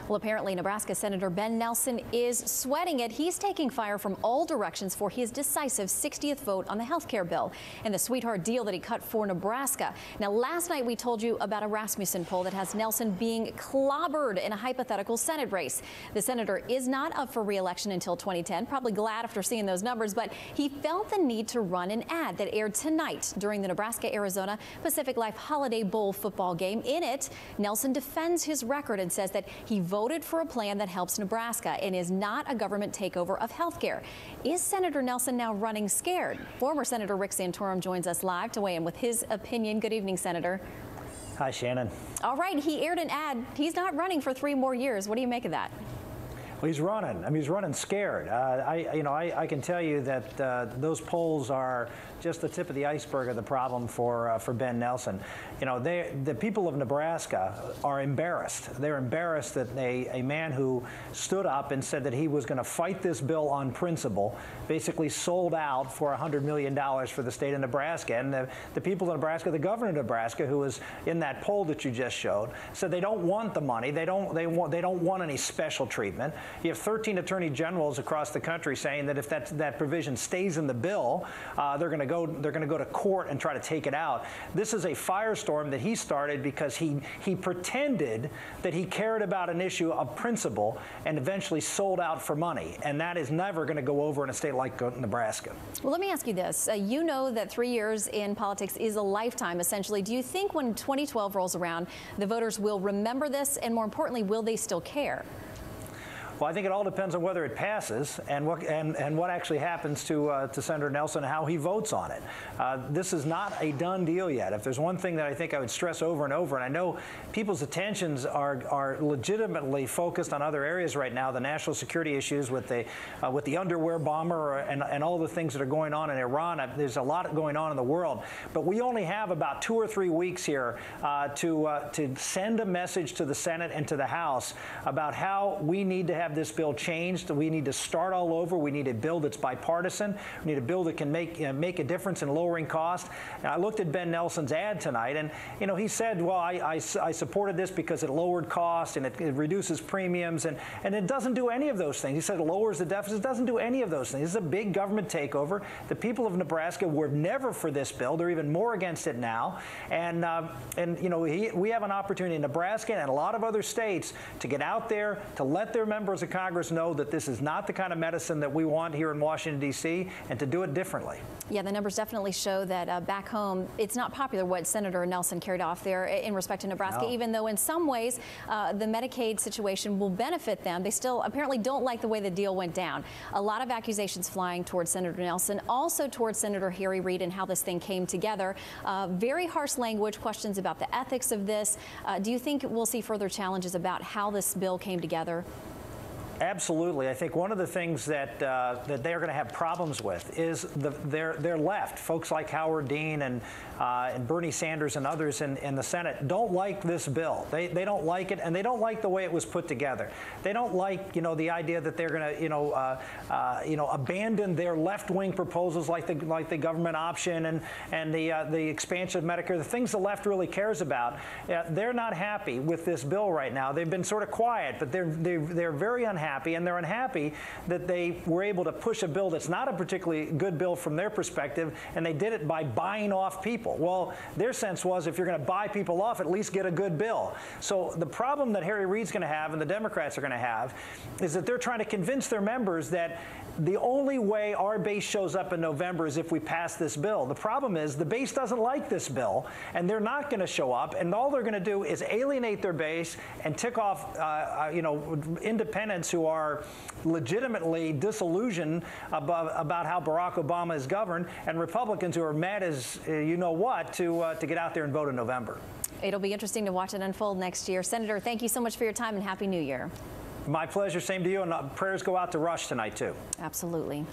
Well, apparently Nebraska Senator Ben Nelson is sweating it. He's taking fire from all directions for his decisive 60th vote on the health care bill and the sweetheart deal that he cut for Nebraska. Now, last night we told you about a Rasmussen poll that has Nelson being clobbered in a hypothetical Senate race. The senator is not up for re-election until 2010, probably glad after seeing those numbers, but he felt the need to run an ad that aired tonight during the Nebraska-Arizona Pacific Life Holiday Bowl football game. In it, Nelson defends his record and says that he voted for a plan that helps Nebraska and is not a government takeover of health care. Is Senator Nelson now running scared? Former Senator Rick Santorum joins us live to weigh in with his opinion. Good evening, Senator. Hi, Shannon. All right, he aired an ad. He's not running for 3 more years. What do you make of that? Well, he's running. I mean, he's running scared. I can tell you that those polls are just the tip of the iceberg of the problem for Ben Nelson. You know, the people of Nebraska are embarrassed. They're embarrassed that a man who stood up and said that he was going to fight this bill on principle basically sold out for $100 million for the state of Nebraska. And the people of Nebraska, the governor of Nebraska, who was in that poll that you just showed, said they don't want the money. They don't want any special treatment. You have 13 attorney generals across the country saying that if that provision stays in the bill, they're going to go to court and try to take it out. This is a firestorm that he started because he pretended that he cared about an issue of principle and eventually sold out for money, and that is never going to go over in a state like Nebraska. Well, let me ask you this. You know that 3 years in politics is a lifetime, essentially. Do you think when 2012 rolls around, the voters will remember this, and more importantly, will they still care? Well, I think it all depends on whether it passes and what actually happens to Senator Nelson and how he votes on it. This is not a done deal yet. If there's one thing that I think I would stress over and over, and I know people's attentions are legitimately focused on other areas right now, the national security issues with the underwear bomber and all the things that are going on in Iran. There's a lot going on in the world, but we only have about 2 or 3 weeks here to send a message to the Senate and to the House about how we need to have this bill changed. We need to start all over. We need a bill that's bipartisan. We need a bill that can make a difference in lowering cost. And I looked at Ben Nelson's ad tonight, and he said, well, I supported this because it lowered cost and it reduces premiums, and it doesn't do any of those things. He said it lowers the deficit. It doesn't do any of those things. This is a big government takeover. The people of Nebraska were never for this bill. They're even more against it now. And we have an opportunity in Nebraska and a lot of other states to get out there, to let their members of Congress know that this is not the kind of medicine that we want here in Washington, D.C., and to do it differently. Yeah, the numbers definitely show that back home, it's not popular what Senator Nelson carried off there in respect to Nebraska, even though in some ways the Medicaid situation will benefit them. They still apparently don't like the way the deal went down. A lot of accusations flying towards Senator Nelson, also towards Senator Harry Reid and how this thing came together. Very harsh language, questions about the ethics of this. Do you think we'll see further challenges about how this bill came together? Absolutely. I think one of the things that they're going to have problems with is their left. Folks like Howard Dean and Bernie Sanders and others in the Senate don't like this bill. They don't like it, and they don't like the way it was put together. They don't like the idea that they're going to abandon their left-wing proposals like the government option and the expansion of Medicare, the things the left really cares about. They're not happy with this bill right now. They've been sort of quiet, but they're very unhappy. And they're unhappy that they were able to push a bill that's not a particularly good bill from their perspective, and they did it by buying off people. Well, their sense was if you're going to buy people off, at least get a good bill. So the problem that Harry Reid's going to have and the Democrats are going to have is that they're trying to convince their members that the only way our base shows up in November is if we pass this bill. The problem is the base doesn't like this bill, and they're not going to show up, and all they're going to do is alienate their base and tick off independents who are legitimately disillusioned about how Barack Obama is governed, and Republicans who are mad as to get out there and vote in November. It'll be interesting to watch it unfold next year. Senator, thank you so much for your time, and Happy New Year. My pleasure. Same to you, and prayers go out to Rush tonight, too. Absolutely.